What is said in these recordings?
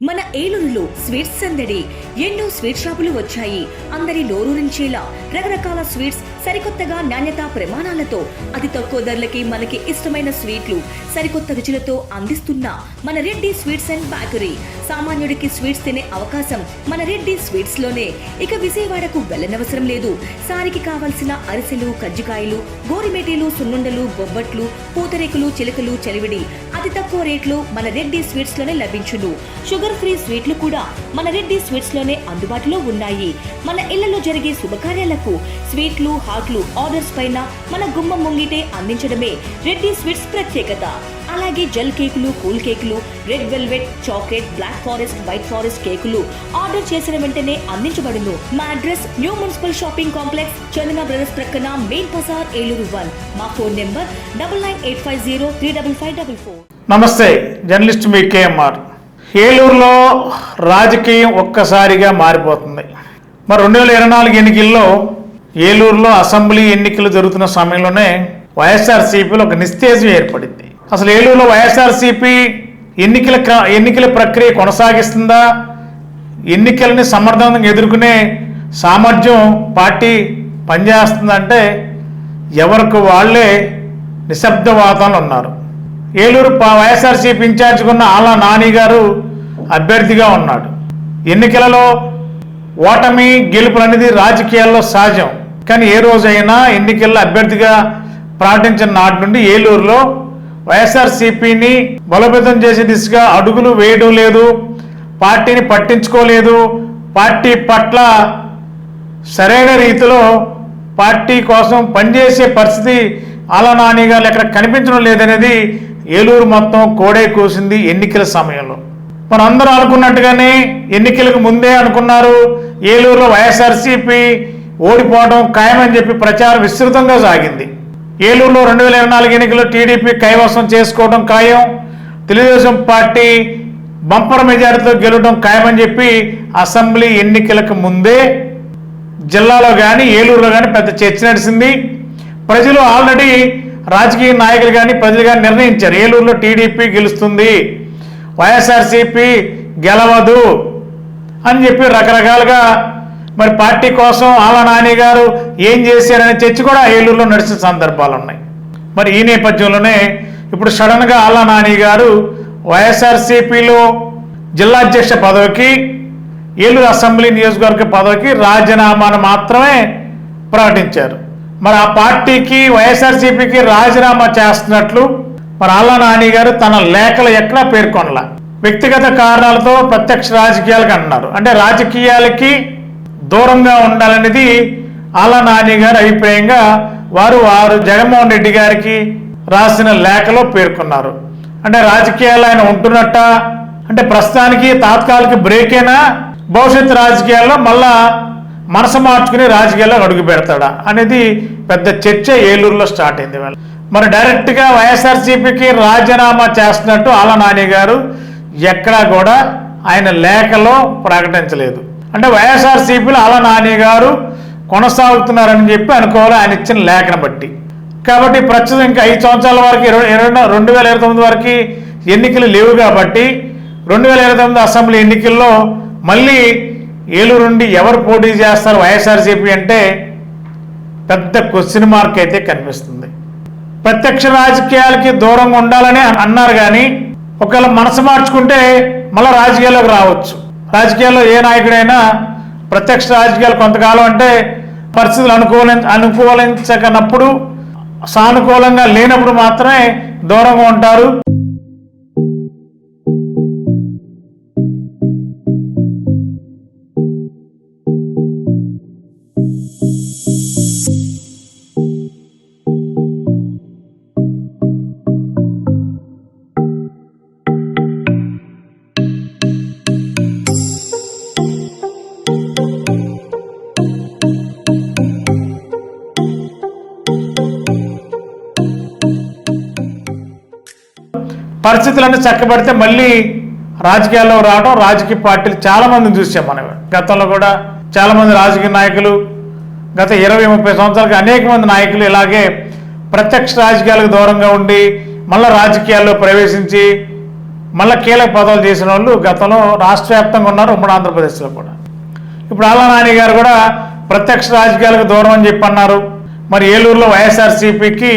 మన ఏలూరులో స్వీట్స్ సందడి. ఎన్నో స్వీట్ షాపులు వచ్చాయి. అందరి నోరూరించేలా రకరకాల స్వీట్స్ సరికొత్తగా నాణ్యత ప్రమాణాలతో అతి తక్కువ ధరలకి మనకి ఇష్టమైన స్వీట్లు సరికొత్త రుచులతో అందిస్తున్న మన రెడ్డి స్వీట్స్ అండ్ బేకరీ. సామాన్యుడికి స్వీట్స్ తినే అవకాశం మన రెడ్డి స్వీట్స్ లోనే. ఇక విజయవాడకు వెళ్ళనవసరం లేదు. సారికి కావలసిన అరిసెలు, కజ్జికాయలు, గోరిమేటీలు, సున్నుండలు, బొబ్బట్లు, పూతరేకులు, చిలకలు, చలివిడి అతి తక్కువ రేట్లు మన రెడ్డి స్వీట్స్ లోనే లభించును. షుగర్ ఫ్రీ స్వీట్లు కూడా మన రెడ్డి స్వీట్స్ లోనే అందుబాటులో ఉన్నాయి. మన ఇళ్లలో జరిగే శుభకార్యాలకు స్వీట్లు, హాట్లు ఆర్డర్స్ పైన మన గుమ్మం ముంగిటే అందించడమే రెడ్డి స్వీట్స్ ప్రత్యేకత. అలాగే జెల్ కేకులు, కూల్ కేకులు, red velvet, chocolate, black forest, white forest కేకులు ఆర్డర్ చేసిన వెంటనే అందించబడును. మా address new municipal shopping complex, Chandana brothers ప్రక్కన, మెయిన్ బజార్, ఏలూరు 1. మా ఫోన్ నెంబర్ 9985035544. నమస్తే, జర్నలిస్ట్ మీ కేఎంఆర్. ఏలూరులో రాజకీయం ఒక్కసారిగా మారిపోతుంది. మరి 2024 ఎన్నికల్లో ఏలూరులో అసెంబ్లీ ఎన్నికలు జరుగుతున్న సమయంలోనే వైఎస్ఆర్సీపీలో ఒక నిస్తేజం ఏర్పడింది. అసలు ఏలూరులో వైఎస్ఆర్సీపీ ఎన్నికల ప్రక్రియ కొనసాగిస్తుందా, ఎన్నికలని సమర్థవంతంగా ఎదుర్కొనే సామర్థ్యం పార్టీ పనిచేస్తుందంటే ఎవరికి వాళ్ళే నిశ్శబ్ద వాతావరణంలో ఉన్నారు. ఏలూరు వైఎస్ఆర్సీపీ ఇన్ఛార్జిగా ఉన్న ఆలా నాని గారు అభ్యర్థిగా ఉన్నాడు. ఎన్నికలలో ఓటమి గెలుపులు అనేది రాజకీయాల్లో సహజం. కానీ ఏ రోజైనా ఎన్నికల్లో అభ్యర్థిగా ప్రకటించిన నాటి నుండి ఏలూరులో వైఎస్ఆర్సీపీని బలోపేతం చేసే దిశగా అడుగులు వేయడం లేదు, పార్టీని పట్టించుకోలేదు, పార్టీ పట్ల సరైన రీతిలో పార్టీ కోసం పనిచేసే పరిస్థితి ఆలా నాని గారు ఎక్కడ కనిపించడం లేదనేది ఏలూరు మొత్తం కోడే కూసింది. ఎన్నికల సమయంలో మనందరూ అనుకున్నట్టుగానే ఎన్నికలకు ముందే అనుకున్నారు ఏలూరులో వైఎస్ఆర్సీపీ ఓడిపోవడం ఖాయమని చెప్పి ప్రచారం విస్తృతంగా సాగింది. ఏలూరులో 2024 ఎన్నికల్లో టీడీపీ కైవసం చేసుకోవడం ఖాయం, తెలుగుదేశం పార్టీ బంపర్ మెజారిటీతో గెలవడం ఖాయమని చెప్పి అసెంబ్లీ ఎన్నికలకు ముందే జిల్లాలో కానీ ఏలూరులో కానీ పెద్ద చర్చ నడిచింది. ప్రజలు ఆల్రెడీ రాజకీయ నాయకులు కానీ ప్రజలు కానీ నిర్ణయించారు ఏలూరులో టీడీపీ గెలుస్తుంది, వైఎస్ఆర్సీపీ గెలవదు అని చెప్పి రకరకాలుగా మరి పార్టీ కోసం ఆలా నాని గారు ఏం చేశారనే చర్చ కూడా ఏలూరులో నడిచిన సందర్భాలు ఉన్నాయి. మరి ఈ నేపథ్యంలోనే ఇప్పుడు సడన్గా ఆలా నాని గారు వైఎస్ఆర్సీపీలో జిల్లా అధ్యక్ష పదవికి, ఏలూరు అసెంబ్లీ నియోజకవర్గ పదవికి రాజీనామాను మాత్రమే ప్రకటించారు. మరి ఆ పార్టీకి వైఎస్ఆర్సీపీకి రాజీనామా చేస్తున్నట్లు మరి ఆలా నాని గారు తన లేఖలు ఎక్కడా పేర్కొనలా. వ్యక్తిగత కారణాలతో ప్రత్యక్ష రాజకీయాలకు అన్నారు. అంటే రాజకీయాలకి దూరంగా ఉండాలనేది ఆలా నాని గారి అభిప్రాయంగా వారు జగన్మోహన్ రెడ్డి గారికి రాసిన లేఖలో పేర్కొన్నారు. అంటే రాజకీయాలు ఆయన ఉంటున్నట్ట, అంటే ప్రస్తుతానికి తాత్కాలిక బ్రేకేనా, భవిష్యత్తు రాజకీయాల్లో మళ్ళా మనసు మార్చుకుని రాజకీయాల్లో అడుగు పెడతాడా అనేది పెద్ద చర్చ ఏలూరులో స్టార్ట్ అయింది. మరి డైరెక్ట్గా వైఎస్ఆర్సీపీకి రాజీనామా చేస్తున్నట్టు ఆలా నాని గారు ఎక్కడా కూడా ఆయన లేఖలో ప్రకటించలేదు. అంటే వైఎస్ఆర్సీపీలో ఆలా నాని గారు కొనసాగుతున్నారని చెప్పి అనుకోవాలి ఆయన ఇచ్చిన లేఖను బట్టి. కాబట్టి ప్రస్తుతం ఇంకా 5 సంవత్సరాల వరకు 2029 వరకు ఎన్నికలు లేవు కాబట్టి 2029 అసెంబ్లీ ఎన్నికల్లో మళ్ళీ ఏలూరు నుండి ఎవరు పోటీ చేస్తారు వైఎస్ఆర్సీపీ అంటే పెద్ద క్వశ్చన్ మార్క్ అయితే కనిపిస్తుంది. ప్రత్యక్ష రాజకీయాలకి దూరంగా ఉండాలని అన్నారు కానీ ఒకవేళ మనసు మార్చుకుంటే మళ్ళీ రాజకీయాల్లోకి రావచ్చు. రాజకీయాల్లో ఏ నాయకుడైనా ప్రత్యక్ష రాజకీయాలు కొంతకాలం అంటే పరిస్థితులు అనుకూలించకనప్పుడు, సానుకూలంగా లేనప్పుడు మాత్రమే దూరంగా ఉంటారు. పరిస్థితులన్నీ చక్కబడితే మళ్ళీ రాజకీయాల్లో రావడం, రాజకీయ పార్టీలు చాలామందిని చూసాం మనం. గతంలో కూడా చాలామంది రాజకీయ నాయకులు గత 20-30 సంవత్సరాలుగా అనేక మంది నాయకులు ఇలాగే ప్రత్యక్ష రాజకీయాలకు దూరంగా ఉండి మళ్ళీ రాజకీయాల్లో ప్రవేశించి మళ్ళీ కీలక పదవులు చేసిన వాళ్ళు గతంలో రాష్ట్ర వ్యాప్తంగా ఉన్నారు, ఉమ్మడి ఆంధ్రప్రదేశ్లో కూడా. ఇప్పుడు ఆళ్ళ నాని గారు కూడా ప్రత్యక్ష రాజకీయాలకు దూరం అని చెప్పి అన్నారు. మరి ఏలూరులో వైఎస్ఆర్సీపీకి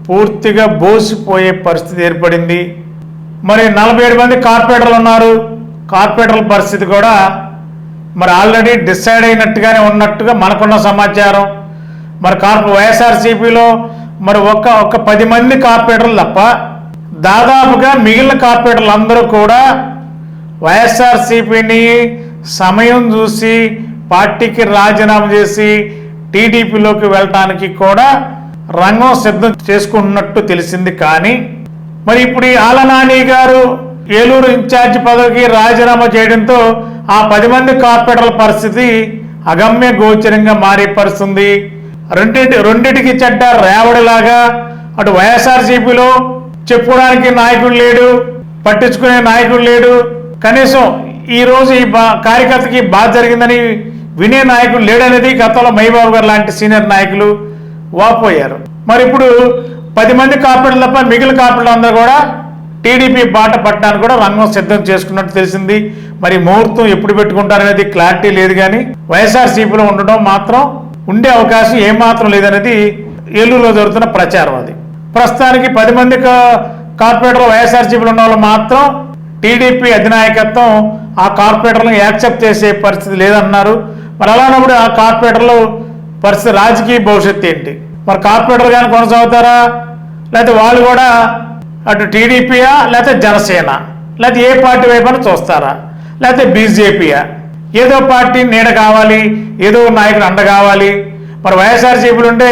పూర్తిగా బోసిపోయే పరిస్థితి ఏర్పడింది. మరి 47 మంది కార్పొరేటర్లు ఉన్నారు. కార్పొరేటర్ల పరిస్థితి కూడా మరి ఆల్రెడీ డిసైడ్ అయినట్టుగానే ఉన్నట్టుగా మనకున్న సమాచారం. మరి వైఎస్ఆర్సీపీలో మరి ఒక 10 మంది కార్పొరేటర్లు తప్ప దాదాపుగా మిగిలిన కార్పొరేటర్లు అందరూ కూడా వైఎస్ఆర్సీపీని సమయం చూసి పార్టీకి రాజీనామా చేసి టీడీపీలోకి వెళ్ళటానికి కూడా రంగం సిద్ధం చేసుకుంటున్నట్టు తెలిసింది. కానీ మరి ఇప్పుడు ఈ ఆళ్ళ నాని గారు ఏలూరు ఇన్ఛార్జ్ పదవికి రాజీనామా చేయడంతో ఆ 10 మంది కార్పొరేటర్ల పరిస్థితి అగమ్య గోచరంగా మారే పరిస్థితుంది. రెండింటికి చెడ్డ రేవడిలాగా అటు వైఎస్ఆర్సీపీలో చెప్పుకోవడానికి నాయకుడు లేడు, పట్టించుకునే నాయకుడు లేడు, కనీసం ఈరోజు ఈ కార్యకర్తకి బాధ జరిగిందని వినే నాయకుడు లేడనేది గతంలో మైబాబు గారు లాంటి సీనియర్ నాయకులు వాపోయారు. మరి ఇప్పుడు 10 మంది కార్పొరేటర్లు తప్ప మిగిలిన కార్పొరేటర్లు అందరూ కూడా టీడీపీ బాట పట్టడానికి కూడా రంగం సిద్ధం చేసుకున్నట్టు తెలిసింది. మరి ముహూర్తం ఎప్పుడు పెట్టుకుంటారనేది క్లారిటీ లేదు. కానీ వైఎస్ఆర్సీపీలో ఉండడం మాత్రం ఉండే అవకాశం ఏమాత్రం లేదనేది ఏలూరులో జరుగుతున్న ప్రచారం. అది ప్రస్తుతానికి 10 మంది కార్పొరేటర్లు వైఎస్ఆర్సీపీలో ఉన్న వాళ్ళు మాత్రం టీడీపీ అధినాయకత్వం ఆ కార్పొరేటర్లను యాక్సెప్ట్ చేసే పరిస్థితి లేదన్నారు. మరి అలానప్పుడు ఆ కార్పొరేటర్లు పరిస్థితి రాజకీయ భవిష్యత్తు ఏంటి? మరి కార్పొరేటర్లు కానీ కొనసాగుతారా, లేకపోతే వాళ్ళు కూడా అటు టీడీపీయా, లేకపోతే జనసేన, లేకపోతే ఏ పార్టీ వైపున చూస్తారా, లేకపోతే బీజేపీయా? ఏదో పార్టీ నీడ కావాలి, ఏదో నాయకుడు అండ కావాలి. మరి వైఎస్ఆర్సీపీలు ఉంటే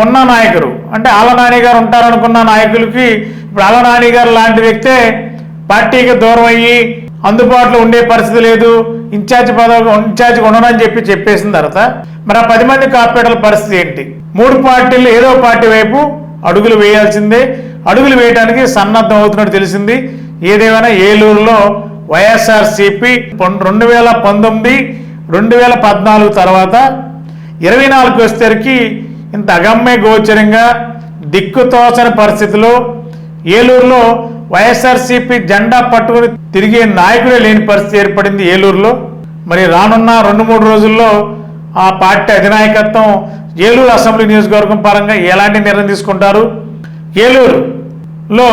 ఉన్న నాయకుడు అంటే ఆళ్ళ నాని గారు ఉంటారనుకున్న నాయకులకి ఇప్పుడు ఆళ్ళ నాని గారు లాంటి వ్యక్తే పార్టీకి దూరం అయ్యి అందుబాటులో ఉండే పరిస్థితి లేదు, ఇన్ఛార్జ్ ఉండనని చెప్పేసిన తర్వాత మరి ఆ 10 మంది కార్పొరేటర్ల పరిస్థితి ఏంటి? 3 పార్టీలు ఏదో పార్టీ వైపు అడుగులు వేయాల్సిందే. అడుగులు వేయడానికి సన్నద్ధం అవుతున్నట్టు తెలిసింది. ఏదేమైనా ఏలూరులో వైఎస్ఆర్సీపీ 2019, 2014 తర్వాత 24 వచ్చేసరికి ఇంత అగమ్య గోచరంగా దిక్కుతోచని పరిస్థితిలో ఏలూరులో వైఎస్ఆర్సీపీ జెండా పట్టుకుని తిరిగే నాయకుడే లేని పరిస్థితి ఏర్పడింది ఏలూరులో. మరి రానున్న 2-3 రోజుల్లో ఆ పార్టీ అధినాయకత్వం ఏలూరు అసెంబ్లీ నియోజకవర్గం పరంగా ఎలాంటి నిర్ణయం తీసుకుంటారు, ఏలూరులో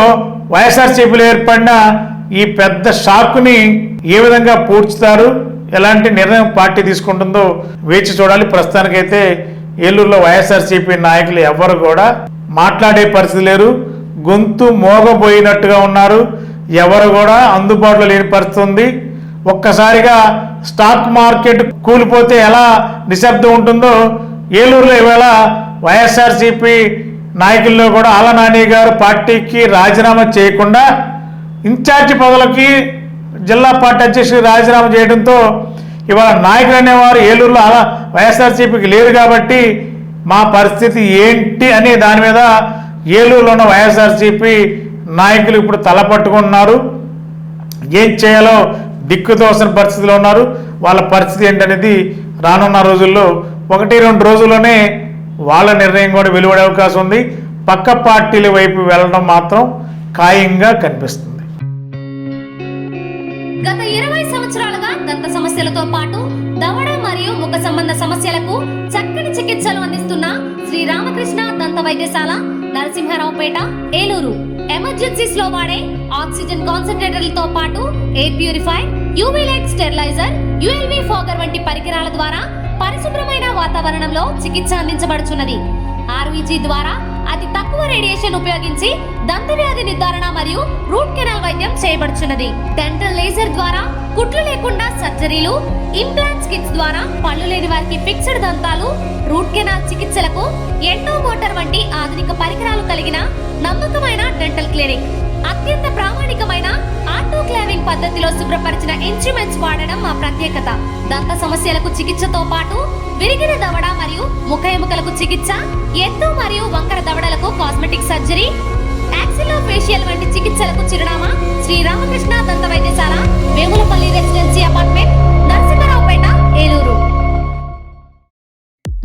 వైఎస్ఆర్సీపీలో ఏర్పడిన ఈ పెద్ద షాక్ని ఏ విధంగా పూడ్చుతారు, ఎలాంటి నిర్ణయం పార్టీ తీసుకుంటుందో వేచి చూడాలి. ప్రస్తుతానికైతే ఏలూరులో వైఎస్ఆర్సీపీ నాయకులు ఎవరు కూడా మాట్లాడే పరిస్థితి లేరు, గొంతు మోగబోయినట్టుగా ఉన్నారు, ఎవరు కూడా అందుబాటులో లేని పరిస్థితి ఉంది. ఒక్కసారిగా స్టాక్ మార్కెట్ కూలిపోతే ఎలా నిశ్శబ్దం ఉంటుందో ఏలూరులో ఇవాళ వైఎస్ఆర్సీపీ నాయకుల్లో కూడా ఆళ్ళ నాని గారు పార్టీకి రాజీనామా చేయకుండా ఇన్ఛార్జి పదవులకి జిల్లా పార్టీ అధ్యక్షుడు రాజీనామా చేయడంతో ఇవాళ నాయకులు అనేవారు ఏలూరులో వైఎస్ఆర్సీపీకి లేరు. కాబట్టి మా పరిస్థితి ఏంటి అనే దాని మీద ఏలూరులో ఉన్న వైఎస్ఆర్సీపీ నాయకులు ఇప్పుడు తలపట్టుకున్నారు. ఏం చేయాలో దిక్కుతోసిన పరిస్థితిలో ఉన్నారు. వాళ్ళ పరిస్థితి ఏంటనేది రానున్న రోజుల్లో 1-2 రోజుల్లోనే వాళ్ళ నిర్ణయం కూడా వెలువడే అవకాశం ఉంది. పక్క పార్టీల వైపు వెళ్ళడం మాత్రం ఖాయంగా కనిపిస్తుంది. గత 20 సంవత్సరాలుగా దంత సమస్యలతో పాటు దవడ మరియు ముఖ సంబంధ సమస్యలకు చక్కని చికిత్సలు అందిస్తున్న శ్రీ రామకృష్ణ దంత వైద్యశాల, నరసింహారావుపేట, ఏలూరు. ఎమర్జెన్సీస్ లో వాడే ఆక్సిజన్ కాన్సంట్రేటర్లతో పాటు air purifier, UV light steriliser, ULV fogger వంటి పరికరాల ద్వారా పరిశుభ్రమైన వాతావరణంలో చికిత్స అందించబడుచున్నది. ఆర్వీజీ ద్వారా అతి తక్కువ రేడియేషన్ ఉపయోగించి దంత వ్యాధి నిర్ధారణ మరియు రూట్ కెనాల్ వైద్యం చేయబడుచున్నది. డెంటల్ లేజర్ ద్వారా కుట్లు లేకుండా సర్జరీలు, ఇంప్లాంట్స్ కిట్స్ ద్వారా పళ్ళు లేని వారికి ఫిక్స్డ్ దంతాలు, రూట్ కెనాల్ చికిత్సలకు ఎండో మోటార్ వంటి ఆధునిక పరికరాలు కలిగిన నమ్మకమైన డెంటల్ క్లినిక్. అత్యంత ప్రామాణికమైన ఆటోక్లావింగ్ పద్ధతిలో శుభ్రపరిచిన ఇన్స్ట్రుమెంట్స్ వాడడం మా ప్రత్యేకత. దంత సమస్యలకు చికిత్సతో పాటు విరిగిన దవడ మరియు ముఖ ఎముకలకు చికిత్స, ఎత్తు మరియు వంకర దవడలకు కాస్మెటిక్ సర్జరీ, యాక్సిలోఫేషియల్ వంటి చికిత్సలకు చిరునామా శ్రీ రామకృష్ణ దంత వైద్యశాల, వేములపల్లి రెసిడెన్సీ అపార్ట్మెంట్, నరసింహారావుపేట, ఏలూరు.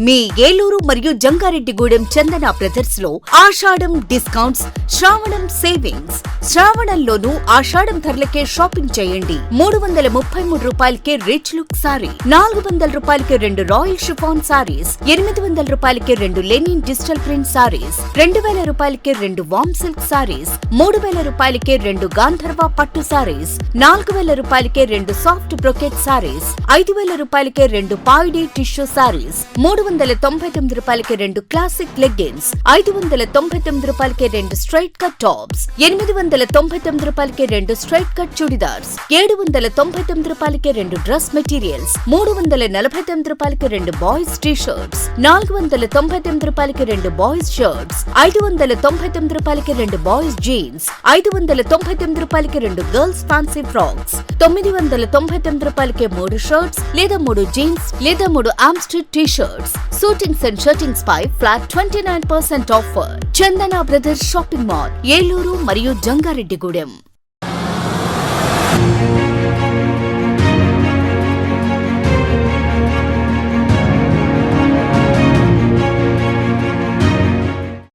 మీ ఏలూరు మరియు జంగారెడ్డిగూడెం చందన బ్రదర్స్ లో ఆషాఢం డిస్కౌంట్స్, శ్రావణం సేవింగ్స్. శ్రావణంలోనూ ఆషాఢం ధరలకే షాపింగ్ చేయండి. 333 రూపాయలకే రిచ్ లుక్ సారీ, 400 రూపాయలకే 2 రాయల్ షిఫాన్ సారీస్, 800 రూపాయలకే 2 లెనిన్ డిజిటల్ ప్రింట్ సారీస్, 2000 రూపాయలకే 2 వామ్ సిల్క్ సారీస్, 3000 రూపాయలకే 2 గాంధర్వ పట్టు సారీస్, 4000 రూపాయలకే 2 సాఫ్ట్ బ్రొకెట్ సారీస్, 5000 రూపాయలకే 2 పాయిడీ టిష్యూ సారీస్, 399 రూపాయలకే 2 క్లాసిక్ లెగ్గిన్స్, 599 రూపాయలకే 2 స్ట్రైట్ కట్ టాప్స్, 899 రూపాయలకే 2 స్ట్రైట్ కట్ చుడిదార్స్, 799 రూపాయలకే 2 డ్రెస్ మెటీరియల్స్, 349 రూపాయలకే 2 బాయ్స్ టీ షర్ట్స్, 499 రూపాయలకే 2 బాయ్స్ షర్ట్స్, 599 రూపాయలకే 2 బాయ్స్ జీన్స్, 599 రూపాయలకే 2 గర్ల్స్ ఫ్యాన్సీ ఫ్రాక్స్, 999 రూపాయలకే 3 షర్ట్స్ లేదా 3 జీన్స్ లేదా 3 ఆమ్స్ట్రిడ్ T shirts. Suitings and shirtings పై flat 29% offer. Chandana brothers shopping mall, Eluru మరియు జంగారెడ్డిగూడెం.